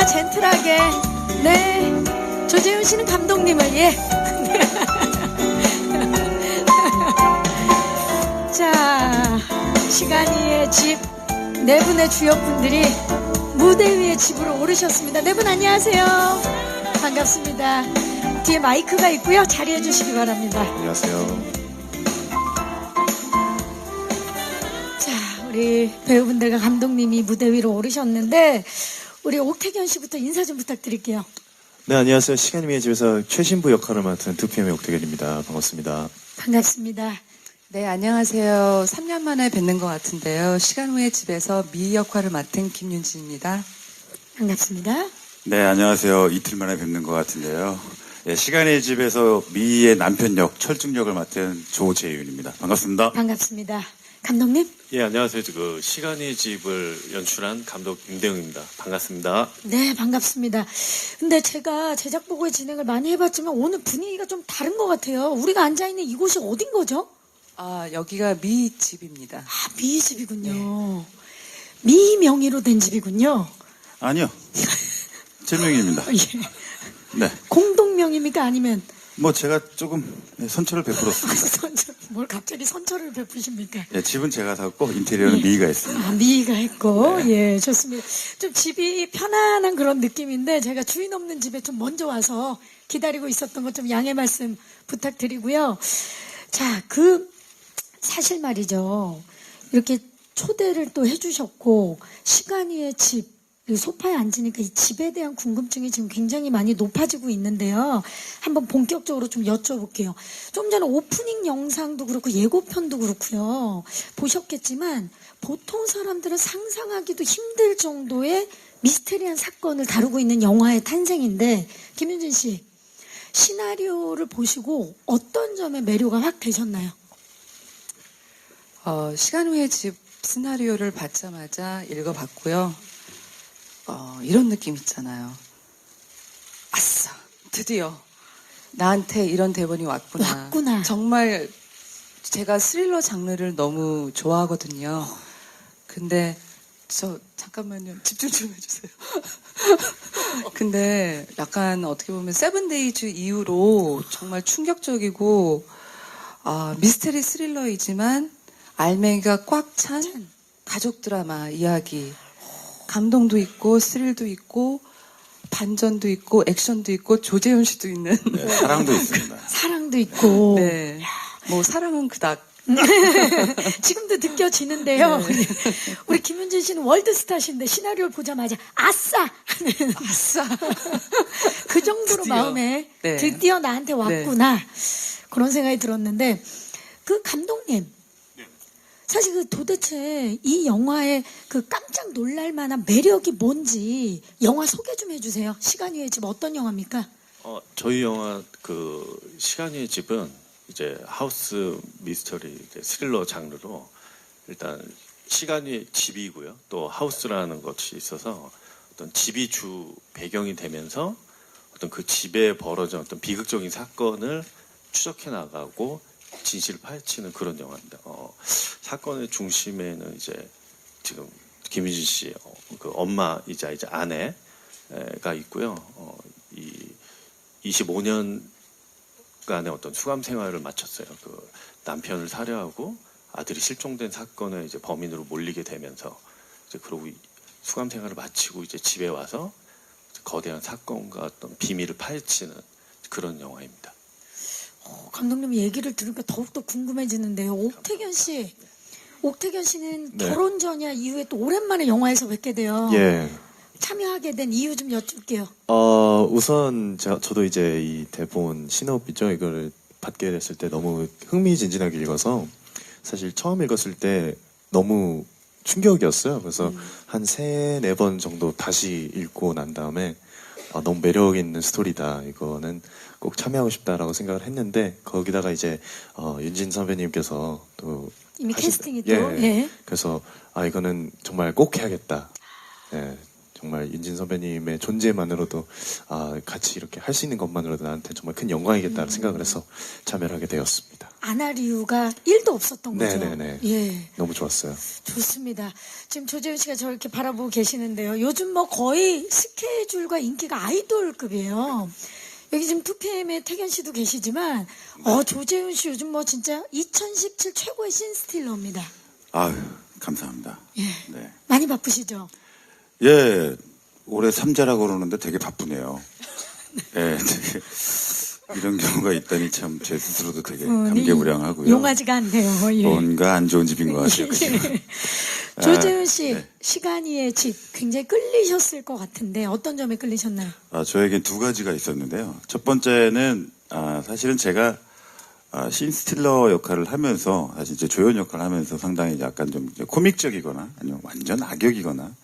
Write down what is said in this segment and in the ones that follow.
언제나 젠틀하게. 네. 조재훈 씨는 감독님을, 예. 자, 시간이의 집, 네 분의 주역분들이 무대 위에 집으로 오르셨습니다. 네 분 안녕하세요. 반갑습니다. 뒤에 마이크가 있고요. 자리해 주시기 바랍니다. 안녕하세요. 자, 우리 배우분들과 감독님이 무대 위로 오르셨는데 우리 옥태견 씨부터 인사 좀 부탁드릴게요. 네, 안녕하세요. 시간이의 집에서 최신부 역할을 맡은 2PM의 옥태견입니다. 반갑습니다. 반갑습니다. 네, 안녕하세요. 3년 만에 뵙는 것 같은데요. 시간 후의 집에서 미 역할을 맡은 김윤진입니다. 반갑습니다. 네, 안녕하세요. 이틀 만에 뵙는 것 같은데요. 네, 시간의 집에서 미의 남편 역, 철중 역을 맡은 조재윤입니다. 반갑습니다. 반갑습니다. 감독님? 예, 안녕하세요. 그 시간의 집을 연출한 감독 임대웅입니다. 반갑습니다. 네, 반갑습니다. 근데 제가 제작보고의 진행을 많이 해봤지만 오늘 분위기가 좀 다른 것 같아요. 우리가 앉아있는 이곳이 어딘 거죠? 아, 여기가 미 집입니다. 아, 미 집이군요. 미 명의로 된 집이군요. 아니요. 제 명입니다. 예. 네. 공동명입니까? 아니면 뭐 제가 조금 선처를 베풀었습니다. 뭘 갑자기 선처를 베푸십니까? 네, 집은 제가 샀고 인테리어는 미희가 했습니다. 아, 미희가 했고. 예, 좋습니다. 좀 집이 편안한 그런 느낌인데 제가 주인 없는 집에 좀 먼저 와서 기다리고 있었던 것 좀 양해 말씀 부탁드리고요. 자, 사실 말이죠. 이렇게 초대를 또 해주셨고 시간이의 집, 이 소파에 앉으니까 이 집에 대한 궁금증이 지금 굉장히 많이 높아지고 있는데요. 한번 본격적으로 좀 여쭤볼게요. 좀 전에 오프닝 영상도 그렇고 예고편도 그렇고요. 보셨겠지만 보통 사람들은 상상하기도 힘들 정도의 미스테리한 사건을 다루고 있는 영화의 탄생인데 김윤진 씨, 시나리오를 보시고 어떤 점에 매료가 확 되셨나요? 시간 후의 집 시나리오를 받자마자 읽어봤고요. 이런 느낌 있잖아요. 아싸, 드디어 나한테 이런 대본이 왔구나. 정말 제가 스릴러 장르를 너무 좋아하거든요. 근데 잠깐만요. 집중 좀 해주세요. 근데 약간 어떻게 보면 세븐데이즈 이후로 정말 충격적이고 미스테리 스릴러이지만 알맹이가 꽉 찬 가족 드라마 이야기. 감동도 있고 스릴도 있고 반전도 있고 액션도 있고 조재훈 씨도 있는 네, 사랑도 있습니다. 사랑도 있고. 네. 뭐 사랑은 그닥 지금도 느껴지는데요. 네. 우리 김윤진 씨는 월드스타신데 시나리오를 보자마자 아싸! 아싸. 그 정도로 드디어. 마음에 네. 드디어 나한테 왔구나. 그런 생각이 들었는데 그 감독님 사실 그 도대체 이 영화의 그 깜짝 놀랄 만한 매력이 뭔지 영화 소개 좀 해주세요. 시간 위의 집 어떤 영화입니까? 저희 영화 시간 위의 집은 이제 하우스 미스터리 이제 스릴러 장르로 일단 시간 위의 집이고요. 또 하우스라는 것이 있어서 어떤 집이 주 배경이 되면서 어떤 그 집에 벌어진 어떤 비극적인 사건을 추적해 나가고 진실을 파헤치는 그런 영화입니다. 사건의 중심에는 이제 지금 김유진 씨 그 엄마이자 이제 아내가 있고요. 이 25년간의 어떤 수감 생활을 마쳤어요. 그 남편을 살해하고 아들이 실종된 사건에 이제 범인으로 몰리게 되면서 이제 그러고 수감 생활을 마치고 이제 집에 와서 거대한 사건과 어떤 비밀을 파헤치는 그런 영화입니다. 감독님 얘기를 들으니까 더욱더 궁금해지는데요. 옥태견 씨는 네. 결혼 전이야 이후에 또 오랜만에 영화에서 뵙게 돼요. 예. 참여하게 된 이유 좀 여쭐게요. 우선 저도 이제 이 대본 시놉이죠. 이거를 받게 됐을 때 너무 흥미진진하게 읽어서 사실 처음 읽었을 때 너무 충격이었어요. 그래서 한 3-4번 정도 다시 읽고 난 다음에 너무 매력 있는 스토리다. 이거는 꼭 참여하고 싶다라고 생각을 했는데 거기다가 이제 윤진 선배님께서 또 이미 캐스팅이 또. 예. 그래서 이거는 정말 꼭 해야겠다. 예. 정말 윤진 선배님의 존재만으로도 같이 이렇게 할 수 있는 것만으로도 나한테 정말 큰 영광이겠다는 생각을 해서 참여를 하게 되었습니다. 안 할 이유가 1도 없었던 거죠. 네네네. 예. 너무 좋았어요. 좋습니다. 지금 조재훈 씨가 저렇게 바라보고 계시는데요. 요즘 뭐 거의 스케줄과 인기가 아이돌급이에요. 여기 지금 2PM의 태견 씨도 계시지만, 조재훈 씨 요즘 뭐 진짜 2017 최고의 신스틸러입니다. 아유, 감사합니다. 예. 네. 많이 바쁘시죠? 예, 올해 3자라고 그러는데 되게 바쁘네요. 예, 되게 이런 경우가 있다니 참 제 스스로도 되게 감개무량하고요. 용하지가 않네요. 예. 뭔가 안 좋은 집인 것 같아요. 조재훈 씨, 네. 시간이의 집 굉장히 끌리셨을 것 같은데 어떤 점에 끌리셨나요? 저에겐 두 가지가 있었는데요. 첫 번째는 사실은 제가 신스틸러 역할을 하면서 사실 이제 조연 역할을 하면서 상당히 약간 좀 이제 코믹적이거나 아니면 완전 악역이거나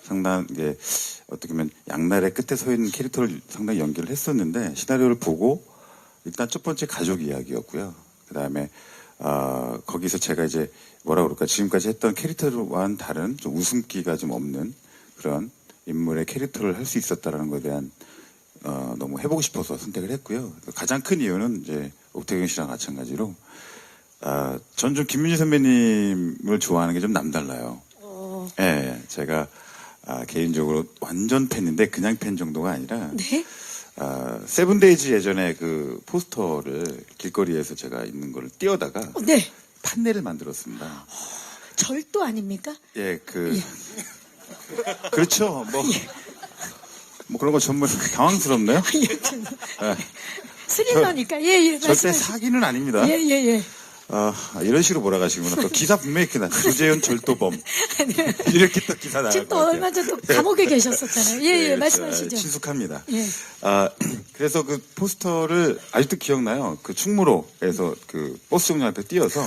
상당히 어떻게 보면 양날의 끝에 서 있는 캐릭터를 상당히 연기를 했었는데 시나리오를 보고 일단 첫 번째 가족 이야기였고요. 그 다음에 거기서 제가 이제 뭐라 그럴까 지금까지 했던 캐릭터와는 다른 좀 웃음기가 좀 없는 그런 인물의 캐릭터를 할 수 있었다라는 것에 대한 너무 해보고 싶어서 선택을 했고요. 가장 큰 이유는 이제 옥태경 씨랑 마찬가지로 전 좀 김민지 선배님을 좋아하는 게 좀 남달라요. 예, 제가 개인적으로 완전 팬인데 그냥 팬 정도가 아니라 네? 세븐데이즈 예전에 그 포스터를 길거리에서 제가 있는 거를 띄워다가 네. 판넬을 만들었습니다. 절도 아닙니까? 예, 그렇죠. 뭐 그런 거 정말 당황스럽네요. 스릴러니까. 예, 절대 말씀하시죠. 사기는 아닙니다. 예. 이런 식으로 몰아가시구나. 또 기사 분명히 있구나. 조재현 절도범. 이렇게 또 기사 나갈 지금 또 것 같아요. 얼마 전 또 감옥에 계셨었잖아요. 예, 말씀하시죠. 친숙합니다. 예. 그래서 그 포스터를 아직도 기억나요. 그 충무로에서 그 버스 정류 앞에 띄어서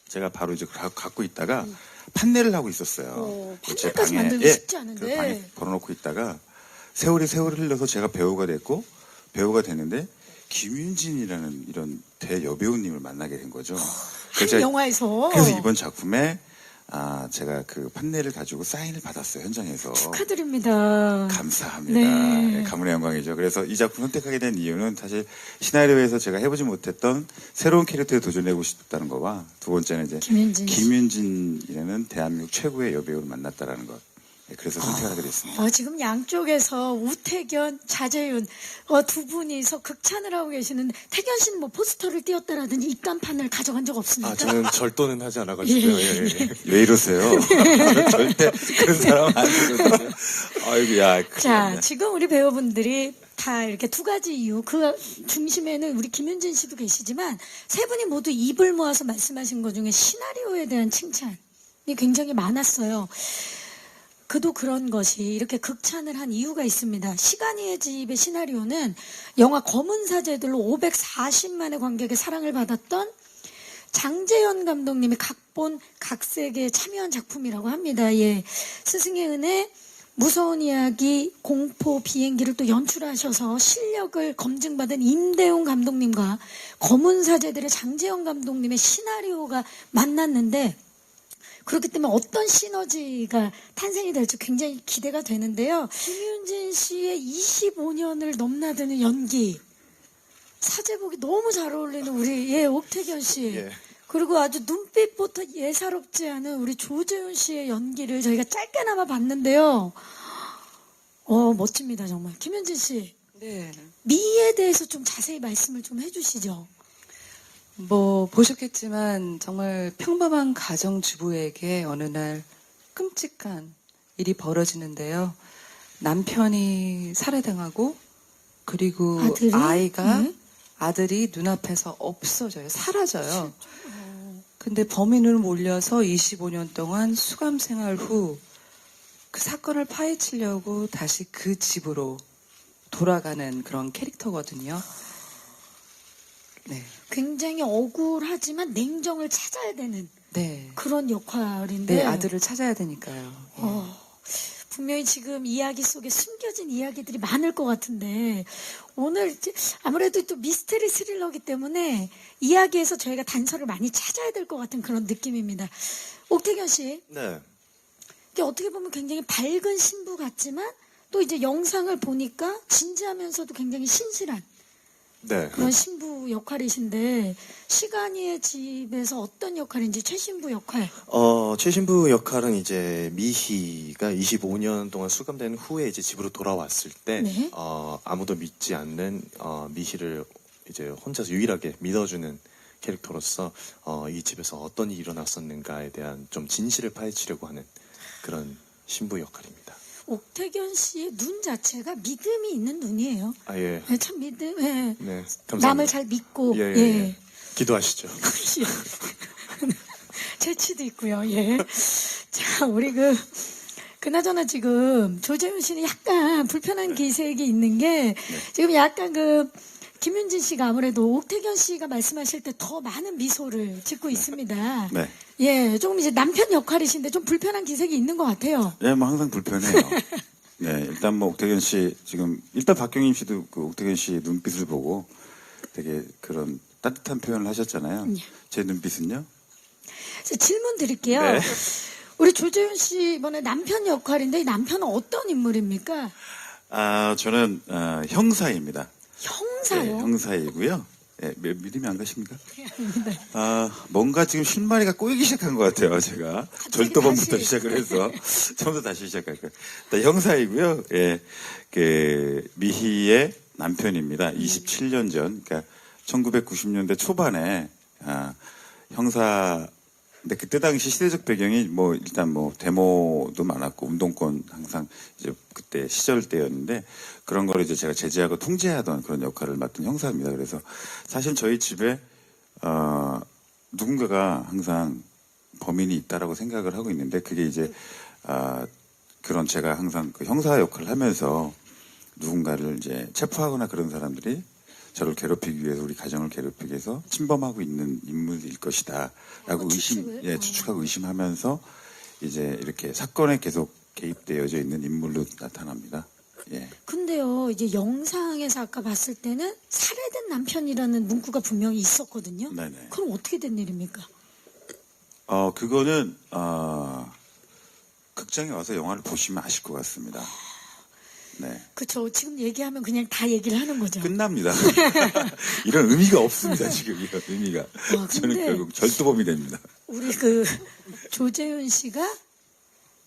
제가 바로 이제 갖고 있다가 판넬을 하고 있었어요. 제 판넬까지 방에, 만들기 쉽지 않은데. 그 방에 걸어놓고 있다가 세월이 흘러서 제가 배우가 됐고 배우가 됐는데 김윤진이라는 이런 대여배우님을 만나게 된 거죠. 한 영화에서. 그래서 이번 작품에 제가 그 판넬을 가지고 사인을 받았어요, 현장에서. 축하드립니다. 감사합니다. 네. 예, 가문의 영광이죠. 그래서 이 작품 선택하게 된 이유는 사실 시나리오에서 제가 해보지 못했던 새로운 캐릭터에 도전해보고 싶다는 거와 두 번째는 이제 김윤진 씨. 김윤진이라는 대한민국 최고의 여배우를 만났다라는 것. 예, 그래서 선택하게 됐습니다. 지금 양쪽에서 우태견, 자재윤 두 분이서 극찬을 하고 계시는데 태견 씨는 뭐 포스터를 띄웠다라든지 입간판을 가져간 적 없습니까? 저는 절도는 하지 않아가지고요. 예. 왜 이러세요? 절대 그런 사람 아니거든요. 아이고, 야. 큰일 자, 났네. 지금 우리 배우분들이 다 이렇게 두 가지 이유, 그 중심에는 우리 김윤진 씨도 계시지만 세 분이 모두 입을 모아서 말씀하신 것 중에 시나리오에 대한 칭찬이 굉장히 많았어요. 그도 그런 것이 이렇게 극찬을 한 이유가 있습니다. 시간이의 집의 시나리오는 영화 검은 사제들로 540만의 관객의 사랑을 받았던 장재현 감독님이 각본 각색에 참여한 작품이라고 합니다. 예. 스승의 은혜, 무서운 이야기, 공포, 비행기를 또 연출하셔서 실력을 검증받은 임대웅 감독님과 검은 사제들의 장재현 감독님의 시나리오가 만났는데 그렇기 때문에 어떤 시너지가 탄생이 될지 굉장히 기대가 되는데요. 김윤진 씨의 25년을 넘나드는 연기, 사제복이 너무 잘 어울리는 우리 옥태견 씨, 예. 그리고 아주 눈빛부터 예사롭지 않은 우리 조재훈 씨의 연기를 저희가 짧게나마 봤는데요. 멋집니다 정말. 김윤진 씨, 네. 미에 대해서 좀 자세히 말씀을 좀 해주시죠. 뭐 보셨겠지만 정말 평범한 가정주부에게 어느 날 끔찍한 일이 벌어지는데요. 남편이 살해당하고 그리고 아들이 눈앞에서 없어져요. 사라져요. 근데 범인을 몰려서 25년 동안 수감 생활 후 그 사건을 파헤치려고 다시 그 집으로 돌아가는 그런 캐릭터거든요. 네. 굉장히 억울하지만 냉정을 찾아야 되는 네. 그런 역할인데 네, 아들을 찾아야 되니까요. 분명히 지금 이야기 속에 숨겨진 이야기들이 많을 것 같은데 오늘 이제 아무래도 또 미스테리 스릴러기 때문에 이야기에서 저희가 단서를 많이 찾아야 될 것 같은 그런 느낌입니다. 옥태견 씨, 네. 이게 어떻게 보면 굉장히 밝은 신부 같지만 또 이제 영상을 보니까 진지하면서도 굉장히 신실한 네. 그런 신부 역할이신데 시간이의 집에서 어떤 역할인지 최신부 역할. 최신부 역할은 이제 미희가 25년 동안 수감된 후에 이제 집으로 돌아왔을 때, 네. 아무도 믿지 않는, 미희를 이제 혼자서 유일하게 믿어주는 캐릭터로서, 이 집에서 어떤 일이 일어났었는가에 대한 좀 진실을 파헤치려고 하는 그런 신부 역할입니다. 옥태견 씨의 눈 자체가 믿음이 있는 눈이에요. 아, 예. 네, 참 믿음. 예. 네. 감사합니다. 남을 잘 믿고. 예, 예, 예. 기도하시죠. 재치도 있고요. 예. 자, 우리 그나저나 지금 조재훈 씨는 약간 불편한 기색이 있는 게 지금 약간 김윤진 씨가 아무래도 옥태견 씨가 말씀하실 때 더 많은 미소를 짓고 있습니다. 네. 예, 조금 이제 남편 역할이신데 좀 불편한 기색이 있는 것 같아요. 네, 뭐 항상 불편해요. 네, 일단 뭐 옥태견 씨 지금 일단 박경임 씨도 그 옥태견 씨 눈빛을 보고 되게 그런 따뜻한 표현을 하셨잖아요. 제 눈빛은요? 자, 질문 드릴게요. 네. 우리 조재훈 씨 이번에 남편 역할인데 이 남편은 어떤 인물입니까? 저는 형사입니다. 형사요? 네, 형사이고요. 네, 믿음이 안 가십니까? 뭔가 지금 실마리가 꼬이기 시작한 것 같아요, 제가. 절도범부터 다시. 시작을 해서. 처음부터 다시 시작할 거예요. 일단 형사이고요. 예, 미희의 남편입니다. 27년 전, 그러니까 1990년대 초반에, 형사, 근데 그때 당시 시대적 배경이 뭐 일단 뭐 데모도 많았고 운동권 항상 이제 그때 시절 때였는데 그런 거를 이제 제가 제재하고 통제하던 그런 역할을 맡은 형사입니다. 그래서 사실 저희 집에 누군가가 항상 범인이 있다라고 생각을 하고 있는데 그게 이제 그런 제가 항상 그 형사 역할을 하면서 누군가를 이제 체포하거나 그런 사람들이 저를 괴롭히기 위해서 우리 가정을 괴롭히기 위해서 침범하고 있는 인물일 것이다라고 추측하고 의심하면서 이제 이렇게 사건에 계속 개입되어져 있는 인물로 나타납니다. 예. 근데요, 이제 영상에서 아까 봤을 때는 살해된 남편이라는 문구가 분명히 있었거든요. 네네. 그럼 어떻게 된 일입니까? 그거는 극장에 와서 영화를 보시면 아실 것 같습니다. 네. 그쵸. 지금 얘기하면 그냥 다 얘기를 하는 거죠. 끝납니다. 이런 의미가 없습니다, 지금 이런 의미가. 저는 근데 결국 절도범이 됩니다. 우리 조재훈 씨가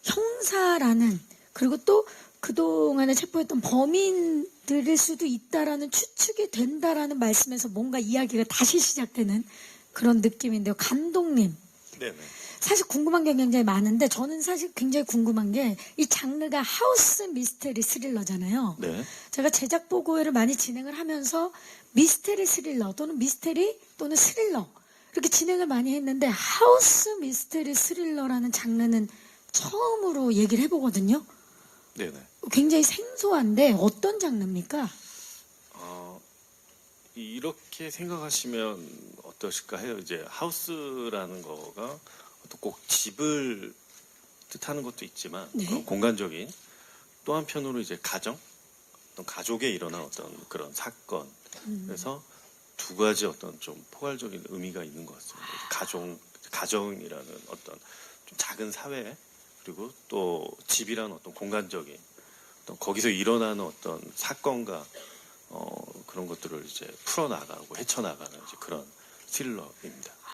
형사라는 그리고 또 그동안에 체포했던 범인들일 수도 있다라는 추측이 된다라는 말씀에서 뭔가 이야기가 다시 시작되는 그런 느낌인데요. 감독님. 네네. 사실 궁금한 게 굉장히 많은데 저는 사실 굉장히 궁금한 게 이 장르가 하우스 미스테리 스릴러잖아요. 네. 제가 제작 보고회를 많이 진행을 하면서 미스테리 스릴러 또는 미스테리 또는 스릴러 이렇게 진행을 많이 했는데 하우스 미스테리 스릴러라는 장르는 처음으로 얘기를 해보거든요. 네네. 굉장히 생소한데 어떤 장르입니까? 이렇게 생각하시면 어떠실까 해요. 이제 하우스라는 거가 어떤 꼭 집을 뜻하는 것도 있지만 네. 그런 공간적인 또 한편으로 이제 가정, 어떤 가족에 일어난 어떤 그런 사건. 그래서 두 가지 어떤 좀 포괄적인 의미가 있는 것 같습니다. 가정이라는 어떤 좀 작은 사회 그리고 또 집이라는 어떤 공간적인 어떤 거기서 일어나는 어떤 사건과 그런 것들을 이제 풀어나가고 헤쳐나가는 이제 그런 스릴러입니다.